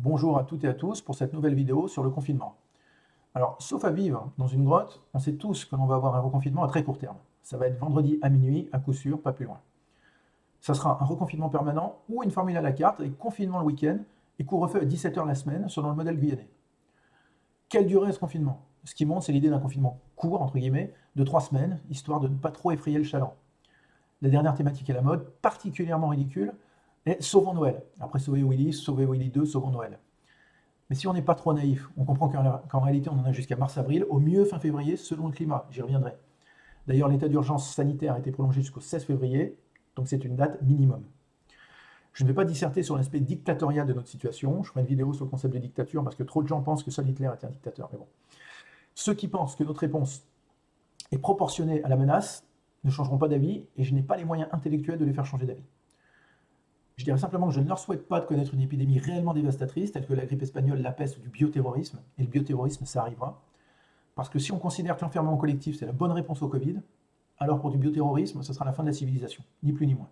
Bonjour à toutes et à tous pour cette nouvelle vidéo sur le confinement. Alors, sauf à vivre dans une grotte, on sait tous que l'on va avoir un reconfinement à très court terme. Ça va être vendredi à minuit, à coup sûr, pas plus loin. Ça sera un reconfinement permanent ou une formule à la carte avec confinement le week-end et couvre-feu à 17 h la semaine selon le modèle guyanais. Quelle durée est ce confinement? Ce qui monte, c'est l'idée d'un confinement court, entre guillemets, de 3 semaines, histoire de ne pas trop effrayer le chaland. La dernière thématique à la mode, particulièrement ridicule, est Sauvons Noël. Après Sauver Willy, Sauver Willy 2, Sauvons Noël. Mais si on n'est pas trop naïf, on comprend qu'en réalité on en a jusqu'à mars-avril, au mieux fin février selon le climat, j'y reviendrai. D'ailleurs l'état d'urgence sanitaire a été prolongé jusqu'au 16 février, donc c'est une date minimum. Je ne vais pas disserter sur l'aspect dictatorial de notre situation, je ferai une vidéo sur le concept de dictature parce que trop de gens pensent que seul Hitler était un dictateur, mais bon. Ceux qui pensent que notre réponse est proportionnée à la menace ne changeront pas d'avis et je n'ai pas les moyens intellectuels de les faire changer d'avis. Je dirais simplement que je ne leur souhaite pas de connaître une épidémie réellement dévastatrice, telle que la grippe espagnole, la peste ou du bioterrorisme, et le bioterrorisme, ça arrivera, parce que si on considère que l'enfermement collectif, c'est la bonne réponse au Covid, alors pour du bioterrorisme, ce sera la fin de la civilisation, ni plus ni moins.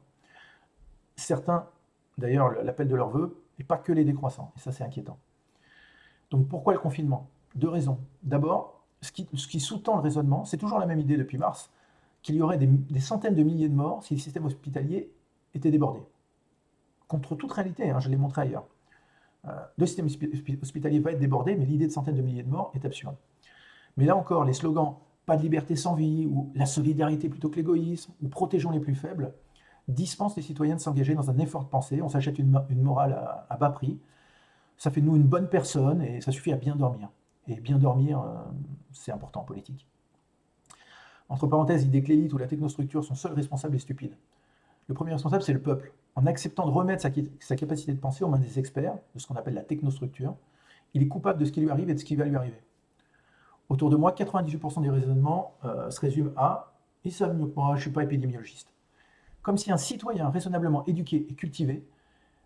Certains, d'ailleurs, l'appellent de leur vœu, et pas que les décroissants, et ça c'est inquiétant. Donc pourquoi le confinement? Deux raisons. D'abord, ce qui sous-tend le raisonnement, c'est toujours la même idée depuis mars, qu'il y aurait des centaines de milliers de morts si le système hospitalier était débordé. Contre toute réalité, je l'ai montré ailleurs. Le système hospitalier va être débordé, mais l'idée de centaines de milliers de morts est absurde. Mais là encore, les slogans pas de liberté sans vie, ou la solidarité plutôt que l'égoïsme, ou protégeons les plus faibles, dispensent les citoyens de s'engager dans un effort de pensée. On s'achète une morale à bas prix. Ça fait de nous une bonne personne et ça suffit à bien dormir. Et bien dormir, c'est important en politique. Entre parenthèses, l'idée que l'élite ou la technostructure sont seuls responsables et stupides. Le premier responsable, c'est le peuple. En acceptant de remettre sa capacité de penser aux mains des experts, de ce qu'on appelle la technostructure, il est coupable de ce qui lui arrive et de ce qui va lui arriver. Autour de moi, 98% des raisonnements se résument à « ils savent mieux que moi, je ne suis pas épidémiologiste ». Comme si un citoyen raisonnablement éduqué et cultivé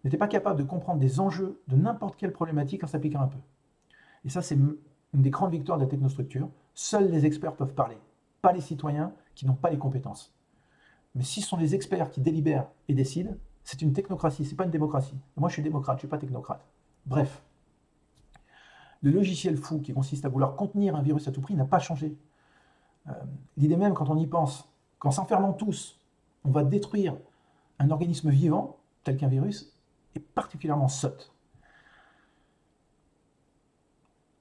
n'était pas capable de comprendre des enjeux de n'importe quelle problématique en s'appliquant un peu. Et ça, c'est une des grandes victoires de la technostructure. Seuls les experts peuvent parler, pas les citoyens qui n'ont pas les compétences. Mais si ce sont les experts qui délibèrent et décident, c'est une technocratie, c'est pas une démocratie. Et moi, je suis démocrate, je suis pas technocrate. Bref, le logiciel fou qui consiste à vouloir contenir un virus à tout prix n'a pas changé. L'idée même, quand on y pense, qu'en s'enfermant tous, on va détruire un organisme vivant, tel qu'un virus, est particulièrement sotte.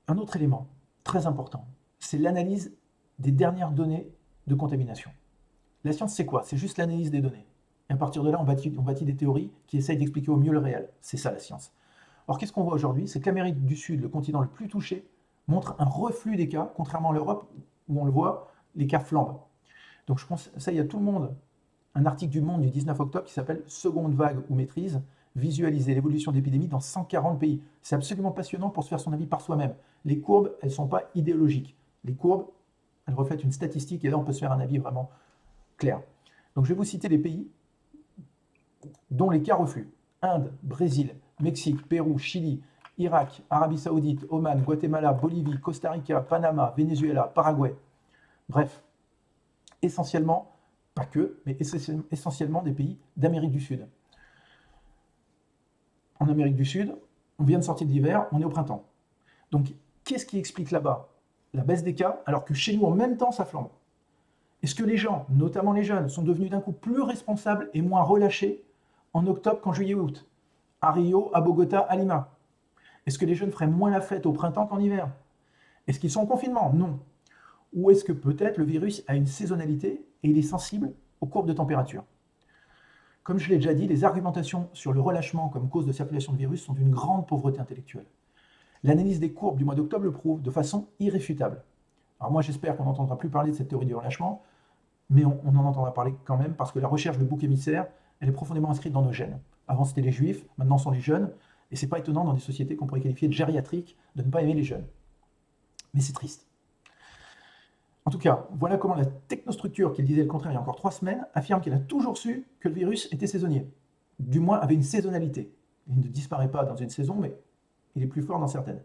Un autre élément très important, c'est l'analyse des dernières données de contamination. La science, c'est quoi? C'est juste l'analyse des données. Et à partir de là, on bâtit des théories qui essayent d'expliquer au mieux le réel. C'est ça la science. Or, qu'est-ce qu'on voit aujourd'hui? C'est que l'Amérique du Sud, le continent le plus touché, montre un reflux des cas, contrairement à l'Europe, où on le voit, les cas flambent. Donc je conseille à tout le monde un article du Monde du 19 octobre qui s'appelle Seconde vague ou maîtrise, visualiser l'évolution d'épidémies dans 140 pays. C'est absolument passionnant pour se faire son avis par soi-même. Les courbes, elles ne sont pas idéologiques. Les courbes, elles reflètent une statistique et là, on peut se faire un avis vraiment clair. Donc je vais vous citer les pays dont les cas refluent. Inde, Brésil, Mexique, Pérou, Chili, Irak, Arabie Saoudite, Oman, Guatemala, Bolivie, Costa Rica, Panama, Venezuela, Paraguay. Bref, essentiellement, pas que, mais essentiellement des pays d'Amérique du Sud. En Amérique du Sud, on vient de sortir de l'hiver, on est au printemps. Donc, qu'est-ce qui explique là-bas la baisse des cas, alors que chez nous, en même temps, ça flambe? Est-ce que les gens, notamment les jeunes, sont devenus d'un coup plus responsables et moins relâchés en octobre qu'en juillet août? À Rio, à Bogota, à Lima? Est-ce que les jeunes feraient moins la fête au printemps qu'en hiver? Est-ce qu'ils sont en confinement? Non. Ou est-ce que peut-être le virus a une saisonnalité et il est sensible aux courbes de température? Comme je l'ai déjà dit, les argumentations sur le relâchement comme cause de circulation de virus sont d'une grande pauvreté intellectuelle. L'analyse des courbes du mois d'octobre le prouve de façon irréfutable. Alors moi j'espère qu'on n'entendra plus parler de cette théorie du relâchement, mais on en entendra parler quand même parce que la recherche de boucs émissaires, elle est profondément inscrite dans nos gènes. Avant c'était les juifs, maintenant ce sont les jeunes, et c'est pas étonnant dans des sociétés qu'on pourrait qualifier de gériatriques de ne pas aimer les jeunes. Mais c'est triste. En tout cas, voilà comment la technostructure, qui disait le contraire il y a encore 3 semaines, affirme qu'elle a toujours su que le virus était saisonnier. Du moins avait une saisonnalité. Il ne disparaît pas dans une saison, mais il est plus fort dans certaines.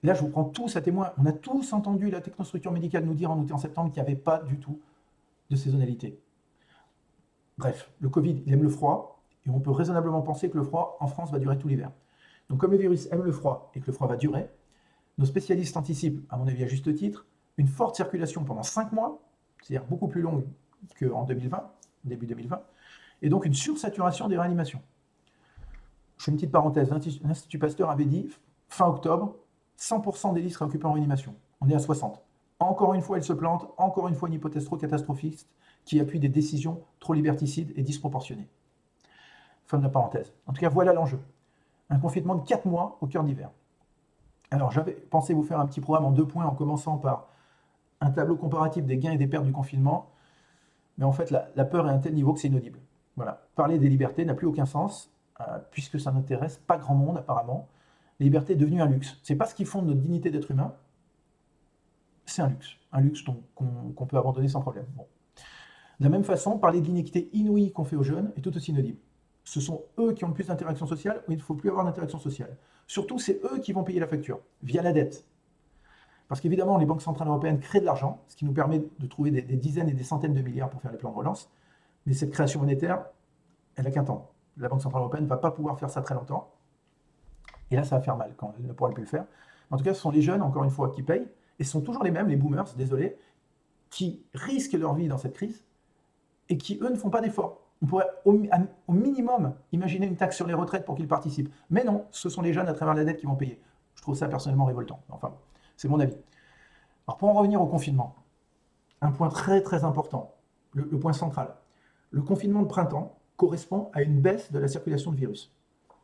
Là, je vous prends tous à témoin. On a tous entendu la technostructure médicale nous dire en août et en septembre qu'il n'y avait pas du tout de saisonnalité. Bref, le Covid, il aime le froid, et on peut raisonnablement penser que le froid en France va durer tout l'hiver. Donc comme le virus aime le froid et que le froid va durer, nos spécialistes anticipent, à mon avis à juste titre, une forte circulation pendant 5 mois, c'est-à-dire beaucoup plus longue qu'en 2020, début 2020, et donc une sursaturation des réanimations. Je fais une petite parenthèse, l'Institut Pasteur avait dit, fin octobre, 100% des lits seraient occupés en réanimation. On est à 60. Encore une fois, elle se plante, encore une fois une hypothèse trop catastrophiste qui appuie des décisions trop liberticides et disproportionnées. Fin de la parenthèse. En tout cas, voilà l'enjeu. Un confinement de 4 mois au cœur d'hiver. Alors, j'avais pensé vous faire un petit programme en 2 points en commençant par un tableau comparatif des gains et des pertes du confinement, mais en fait, la peur est à un tel niveau que c'est inaudible. Voilà. Parler des libertés n'a plus aucun sens, puisque ça n'intéresse pas grand monde apparemment. La liberté est devenue un luxe. C'est pas ce qui fonde notre dignité d'être humain, c'est un luxe qu'on peut abandonner sans problème. Bon. De la même façon, parler de l'inéquité inouïe qu'on fait aux jeunes est tout aussi inaudible. Ce sont eux qui ont le plus d'interactions sociales, où il ne faut plus avoir d'interaction sociale. Surtout, c'est eux qui vont payer la facture, via la dette. Parce qu'évidemment, les banques centrales européennes créent de l'argent, ce qui nous permet de trouver des dizaines et des centaines de milliards pour faire les plans de relance. Mais cette création monétaire, elle n'a qu'un temps. La Banque centrale européenne ne va pas pouvoir faire ça très longtemps. Et là, ça va faire mal quand elle ne pourra plus le faire. En tout cas, ce sont les jeunes, encore une fois, qui payent. Et ce sont toujours les mêmes, les boomers, désolé, qui risquent leur vie dans cette crise et qui, eux, ne font pas d'efforts. On pourrait au minimum imaginer une taxe sur les retraites pour qu'ils participent. Mais non, ce sont les jeunes à travers la dette qui vont payer. Je trouve ça personnellement révoltant. Enfin, c'est mon avis. Alors pour en revenir au confinement, un point très très important, le point central. Le confinement de printemps correspond à une baisse de la circulation de virus.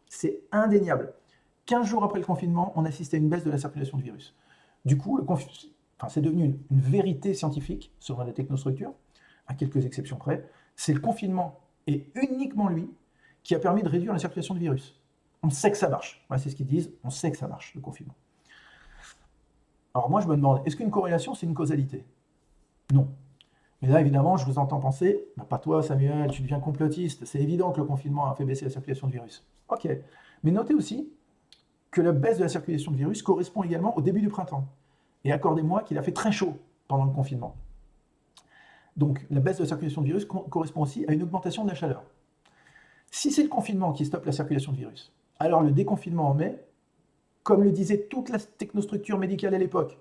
C'est indéniable. 15 jours après le confinement, on assiste à une baisse de la circulation de virus. Du coup, c'est devenu une vérité scientifique selon la technostructure, à quelques exceptions près. C'est le confinement, et uniquement lui, qui a permis de réduire la circulation de virus. On sait que ça marche. Ouais, c'est ce qu'ils disent, on sait que ça marche, le confinement. Alors moi, je me demande, est-ce qu'une corrélation, c'est une causalité? Non. Mais là, évidemment, je vous entends penser, bah, pas toi, Samuel, tu deviens complotiste, c'est évident que le confinement a fait baisser la circulation de virus. Ok. Mais notez aussi que la baisse de la circulation de virus correspond également au début du printemps. Et accordez-moi qu'il a fait très chaud pendant le confinement. Donc la baisse de la circulation de virus correspond aussi à une augmentation de la chaleur. Si c'est le confinement qui stoppe la circulation de virus, alors le déconfinement en mai, comme le disait toute la technostructure médicale à l'époque,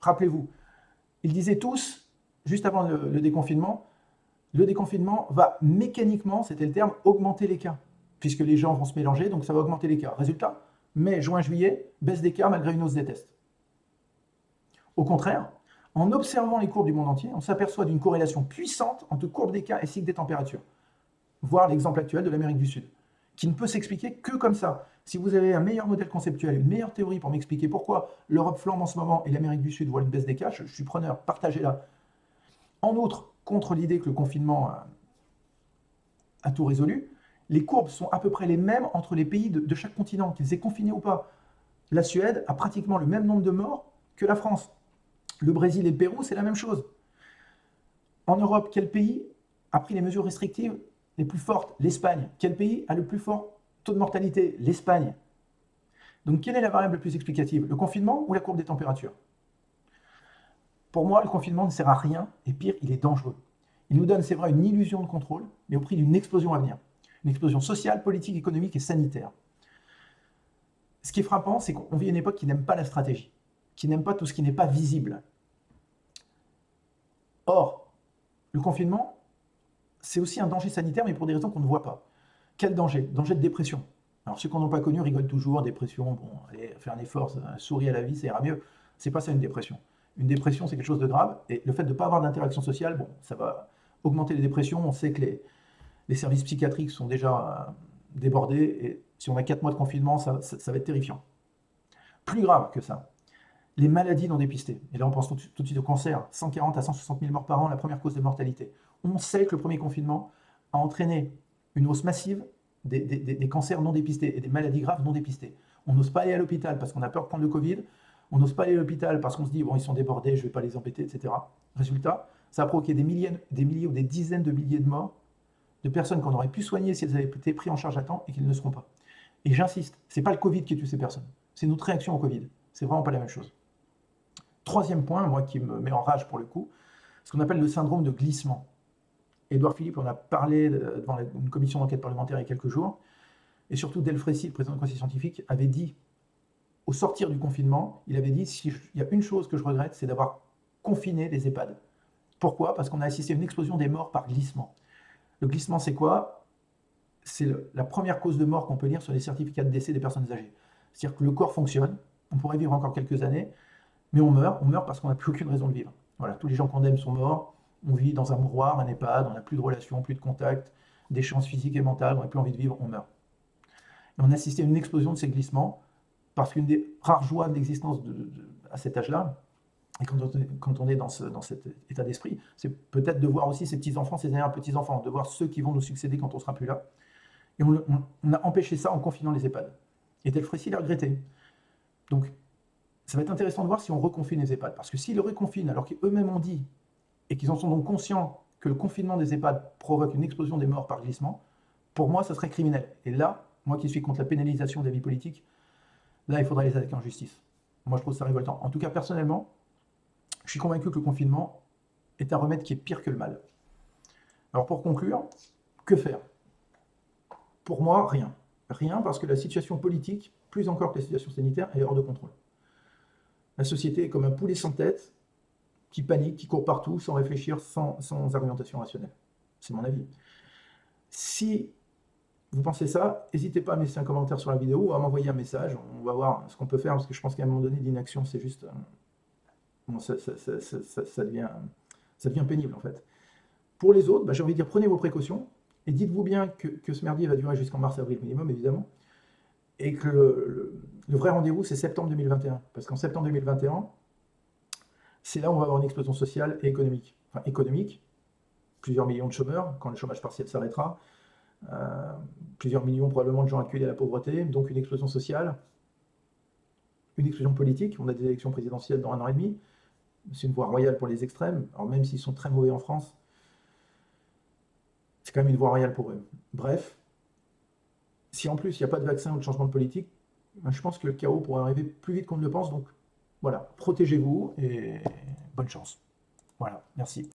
rappelez-vous, ils disaient tous, juste avant le déconfinement va mécaniquement, c'était le terme, augmenter les cas, puisque les gens vont se mélanger, donc ça va augmenter les cas. Résultat, mai, juin, juillet, baisse des cas malgré une hausse des tests. Au contraire, en observant les courbes du monde entier, on s'aperçoit d'une corrélation puissante entre courbe des cas et cycle des températures. Voir l'exemple actuel de l'Amérique du Sud, qui ne peut s'expliquer que comme ça. Si vous avez un meilleur modèle conceptuel, une meilleure théorie pour m'expliquer pourquoi l'Europe flambe en ce moment et l'Amérique du Sud voit une baisse des cas, je suis preneur, partagez-la. En outre, contre l'idée que le confinement a tout résolu, les courbes sont à peu près les mêmes entre les pays de chaque continent, qu'ils aient confinés ou pas. La Suède a pratiquement le même nombre de morts que la France. Le Brésil et le Pérou, c'est la même chose. En Europe, quel pays a pris les mesures restrictives les plus fortes? L'Espagne. Quel pays a le plus fort taux de mortalité? L'Espagne. Donc, quelle est la variable la plus explicative? Le confinement ou la courbe des températures? Pour moi, le confinement ne sert à rien, et pire, il est dangereux. Il nous donne, c'est vrai, une illusion de contrôle, mais au prix d'une explosion à venir. Une explosion sociale, politique, économique et sanitaire. Ce qui est frappant, c'est qu'on vit une époque qui n'aime pas la stratégie, qui n'aime pas tout ce qui n'est pas visible. Or, le confinement, c'est aussi un danger sanitaire, mais pour des raisons qu'on ne voit pas. Quel danger? Danger de dépression. Alors, ceux qui n'ont pas connu rigolent toujours, dépression, bon, allez, faire un effort, sourire à la vie, ça ira mieux. C'est pas ça une dépression. Une dépression, c'est quelque chose de grave, et le fait de ne pas avoir d'interaction sociale, bon, ça va augmenter les dépressions. On sait que les services psychiatriques sont déjà débordés, et si on a 4 mois de confinement, ça va être terrifiant. Plus grave que ça, les maladies non dépistées. Et là, on pense tout de suite au cancer. 140 à 160 000 morts par an, la première cause de mortalité. On sait que le premier confinement a entraîné une hausse massive des cancers non dépistés et des maladies graves non dépistées. On n'ose pas aller à l'hôpital parce qu'on a peur de prendre le Covid. On n'ose pas aller à l'hôpital parce qu'on se dit, bon, ils sont débordés, je ne vais pas les embêter, etc. Résultat, ça a provoqué des milliers ou des dizaines de milliers de morts de personnes qu'on aurait pu soigner si elles avaient été prises en charge à temps et qu'ils ne le seront pas. Et j'insiste, ce n'est pas le Covid qui tue ces personnes, c'est notre réaction au Covid. C'est vraiment pas la même chose. Troisième point, moi qui me met en rage pour le coup, ce qu'on appelle le syndrome de glissement. Édouard Philippe en a parlé devant une commission d'enquête parlementaire il y a quelques jours. Et surtout, Delfrécy, le président du conseil scientifique, avait dit, au sortir du confinement, il avait dit, il y a une chose que je regrette, c'est d'avoir confiné les EHPAD. Pourquoi? Parce qu'on a assisté à une explosion des morts par glissement. Le glissement, c'est quoi? C'est la première cause de mort qu'on peut lire sur les certificats de décès des personnes âgées. C'est-à-dire que le corps fonctionne, on pourrait vivre encore quelques années, mais on meurt parce qu'on n'a plus aucune raison de vivre. Voilà, tous les gens qu'on aime sont morts, on vit dans un mouroir, un EHPAD, on n'a plus de relations, plus de contact, d'échanges physiques et mentaux, on n'a plus envie de vivre, on meurt. Et on a assisté à une explosion de ces glissements, parce qu'une des rares joies de l'existence à cet âge-là, et quand on est dans cet état d'esprit, c'est peut-être de voir aussi ses petits-enfants, ses arrière-petits-enfants, de voir ceux qui vont nous succéder quand on ne sera plus là. Et on a empêché ça en confinant les EHPAD. Et Delfrécy l'a regretté. Donc, ça va être intéressant de voir si on reconfine les EHPAD. Parce que s'ils le reconfinent, alors qu'eux-mêmes ont dit, et qu'ils en sont donc conscients que le confinement des EHPAD provoque une explosion des morts par glissement, pour moi, ça serait criminel. Et là, moi qui suis contre la pénalisation des vies politiques, là, il faudrait les attaquer en justice. Moi, je trouve ça révoltant. En tout cas, personnellement, je suis convaincu que le confinement est un remède qui est pire que le mal. Alors, pour conclure, que faire? Pour moi, rien. Rien, parce que la situation politique, plus encore que la situation sanitaire, est hors de contrôle. La société est comme un poulet sans tête, qui panique, qui court partout, sans réfléchir, sans argumentation rationnelle. C'est mon avis. Si vous pensez ça, n'hésitez pas à me laisser un commentaire sur la vidéo ou à m'envoyer un message. On va voir ce qu'on peut faire, parce que je pense qu'à un moment donné, l'inaction, c'est juste... Bon, ça devient pénible, en fait. Pour les autres, j'ai envie de dire, prenez vos précautions, et dites-vous bien que ce merdier va durer jusqu'en mars-avril minimum, évidemment, et que le vrai rendez-vous, c'est septembre 2021. Parce qu'en septembre 2021, c'est là où on va avoir une explosion sociale et économique. Enfin, économique, plusieurs millions de chômeurs, quand le chômage partiel s'arrêtera, plusieurs millions probablement de gens acculés à la pauvreté, donc une explosion sociale, une explosion politique. On a des élections présidentielles dans 1 an et demi. C'est une voie royale pour les extrêmes. Alors même s'ils sont très mauvais en France, c'est quand même une voie royale pour eux. Bref, si en plus il n'y a pas de vaccin ou de changement de politique, je pense que le chaos pourrait arriver plus vite qu'on ne le pense. Donc voilà, protégez-vous et bonne chance. Voilà, merci.